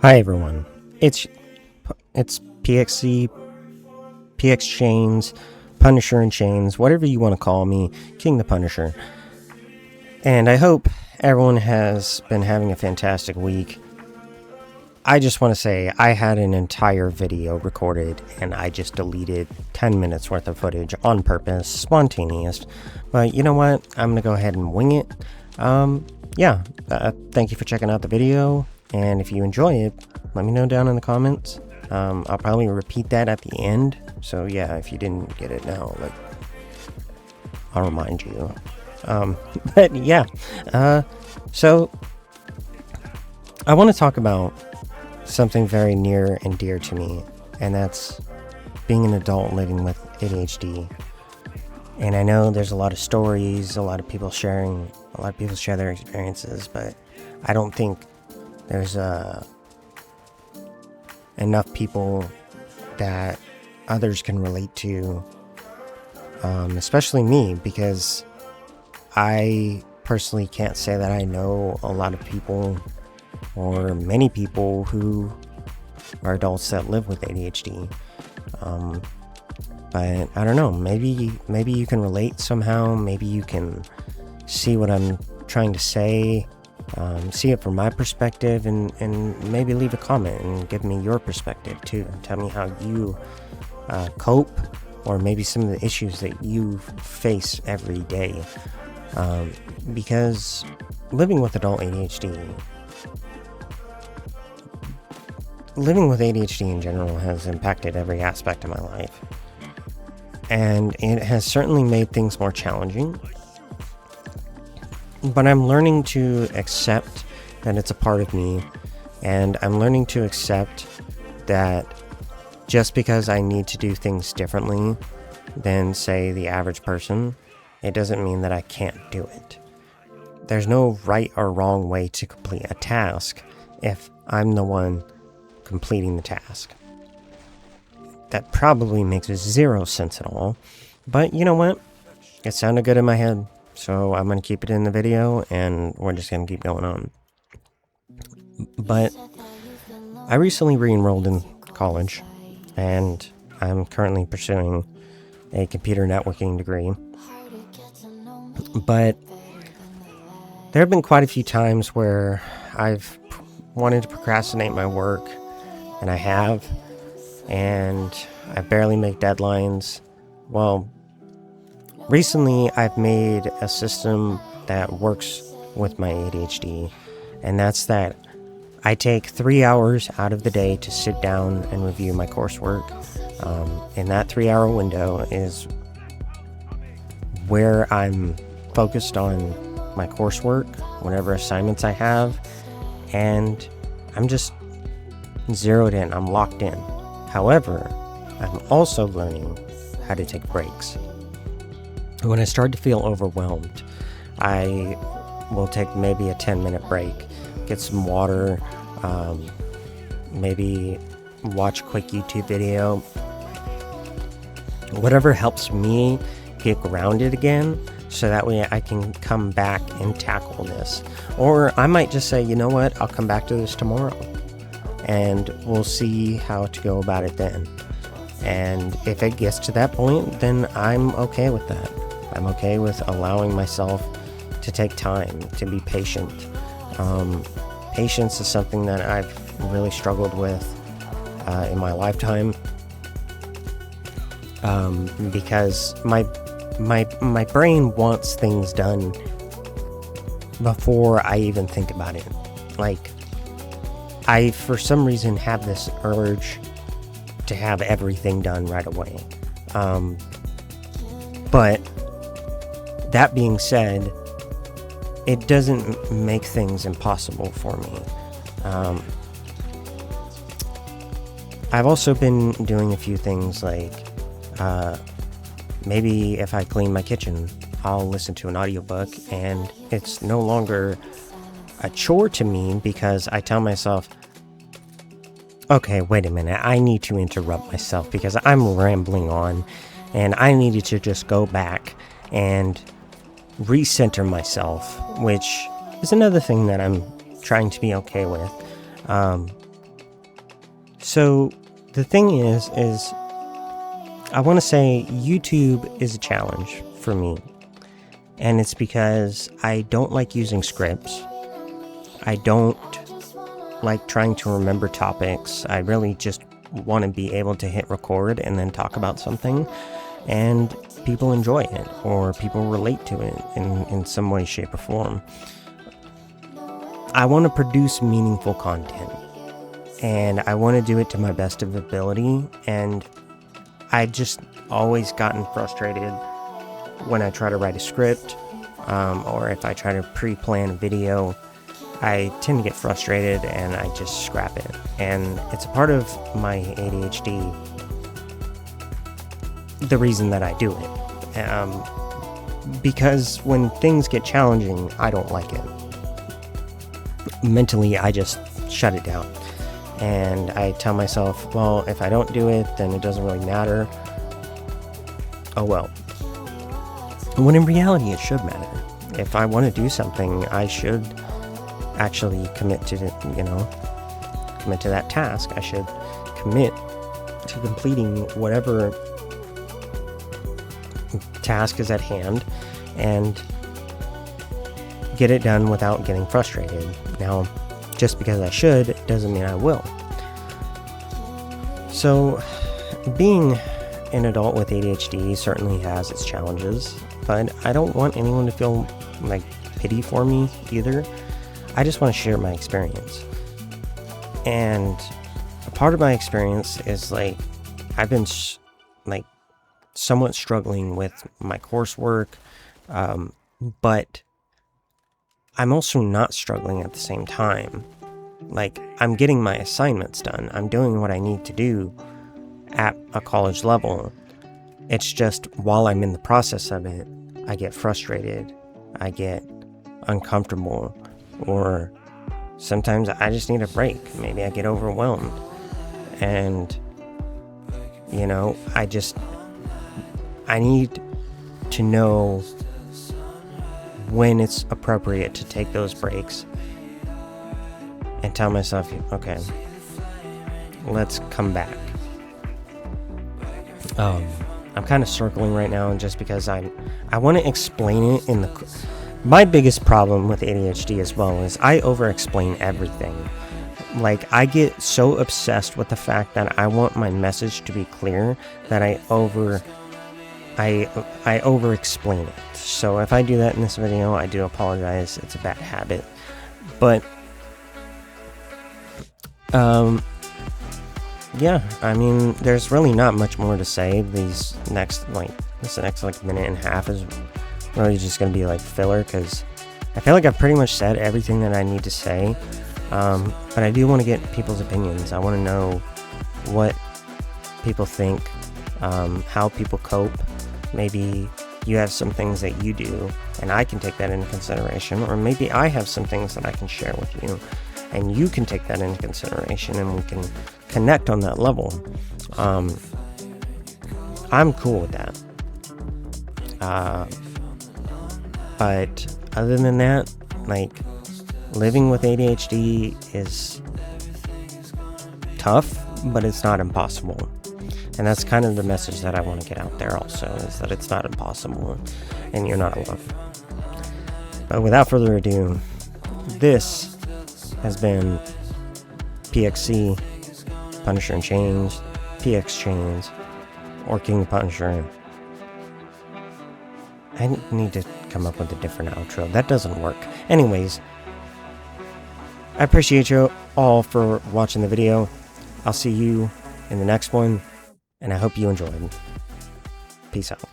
Hi everyone, it's PXC, PX Chains, Punisher and Chains, whatever you want to call me, King the Punisher. And I hope everyone has been having a fantastic week. I just want to say I had an entire video recorded and I just deleted 10 minutes worth of footage on purpose, spontaneous. But you know what? I'm going to go ahead and wing it. Thank you for checking out the video. And if you enjoy it, let me know down in the comments. I'll probably repeat that at the end. So yeah, if you didn't get it now, I'll remind you. So I want to talk about something very near and dear to me, and that's being an adult living with ADHD. And I know there's a lot of stories, a lot of people share their experiences, but I don't think there's enough people that others can relate to, especially me, because I personally can't say that I know a lot of people or many people who are adults that live with ADHD. But I don't know, maybe you can relate somehow, maybe you can see what I'm trying to say, see it from my perspective, and maybe leave a comment and give me your perspective too. Tell me how you cope, or maybe some of the issues that you face every day. Because living with ADHD in general has impacted every aspect of my life. And it has certainly made things more challenging. But I'm learning to accept that it's a part of me, and I'm learning to accept that just because I need to do things differently than, say, the average person, it doesn't mean that I can't do it. There's no right or wrong way to complete a task if I'm the one completing the task. That probably makes zero sense at all, but you know what? It sounded good in my head. So I'm going to keep it in the video, and we're just going to keep going on. But I recently re-enrolled in college, and I'm currently pursuing a computer networking degree. But there have been quite a few times where I've wanted to procrastinate my work, and I have, and I barely make deadlines. Well, recently, I've made a system that works with my ADHD, and that's that I take 3 hours out of the day to sit down and review my coursework. And that 3-hour window is where I'm focused on my coursework, whatever assignments I have, and I'm just zeroed in, I'm locked in. However, I'm also learning how to take breaks. When I start to feel overwhelmed, I will take maybe a 10-minute break, get some water, maybe watch a quick YouTube video. Whatever helps me get grounded again, so that way I can come back and tackle this. Or I might just say, you know what, I'll come back to this tomorrow, and we'll see how to go about it then. And if it gets to that point, then I'm okay with that. I'm okay with allowing myself to take time, to be patient. Patience is something that I've really struggled with in my lifetime, because my brain wants things done before I even think about it. Like, I, for some reason, have this urge to have everything done right away. But that being said, it doesn't make things impossible for me. I've also been doing a few things like, maybe if I clean my kitchen, I'll listen to an audiobook, and it's no longer a chore to me because I tell myself, okay, wait a minute, I need to interrupt myself because I'm rambling on, and I needed to just go back and recenter myself, which is another thing that I'm trying to be okay with. So the thing is I want to say YouTube is a challenge for me. And it's because I don't like using scripts. I don't like trying to remember topics. I really just want to be able to hit record and then talk about something, and people enjoy it, or people relate to it in some way, shape, or form. I want to produce meaningful content, and I want to do it to my best of ability, and I just always gotten frustrated when I try to write a script, or if I try to pre-plan a video. I tend to get frustrated and I just scrap it. And it's a part of my ADHD, the reason that I do it. Because when things get challenging, I don't like it. Mentally, I just shut it down. And I tell myself, well, if I don't do it, then it doesn't really matter. Oh well. When in reality, it should matter. If I want to do something, I should actually commit to that task. I should commit to completing whatever task is at hand and get it done without getting frustrated. Now, just because I should doesn't mean I will. So, being an adult with ADHD certainly has its challenges, but I don't want anyone to feel like pity for me either. I just want to share my experience. And a part of my experience is like, I've been somewhat struggling with my coursework, but I'm also not struggling at the same time. Like, I'm getting my assignments done. I'm doing what I need to do at a college level. It's just while I'm in the process of it, I get frustrated, I get uncomfortable, or sometimes I just need a break. Maybe I get overwhelmed. And, I need to know when it's appropriate to take those breaks and tell myself, okay, let's come back. I'm kind of circling right now just because I want to explain it my biggest problem with ADHD as well is I over-explain everything. Like, I get so obsessed with the fact that I want my message to be clear that I over-explain it. So if I do that in this video, I do apologize. It's a bad habit. But, yeah, I mean, there's really not much more to say. This next minute and a half is really just going to be like filler, because I feel like I've pretty much said everything that I need to say, but I do want to get people's opinions. I want to know what people think, how people cope. Maybe you have some things that you do and I can take that into consideration, or maybe I have some things that I can share with you and you can take that into consideration and we can connect on that level. I'm cool with that. But other than that, like, living with ADHD is tough, but it's not impossible. And that's kind of the message that I want to get out there also, is that it's not impossible and you're not alone. But without further ado, this has been PXC, Punisher in Chains, PX Chains, or King Punisher. I need to come up with a different outro. That doesn't work. Anyways, I appreciate you all for watching the video. I'll see you in the next one, and I hope you enjoyed. Peace out.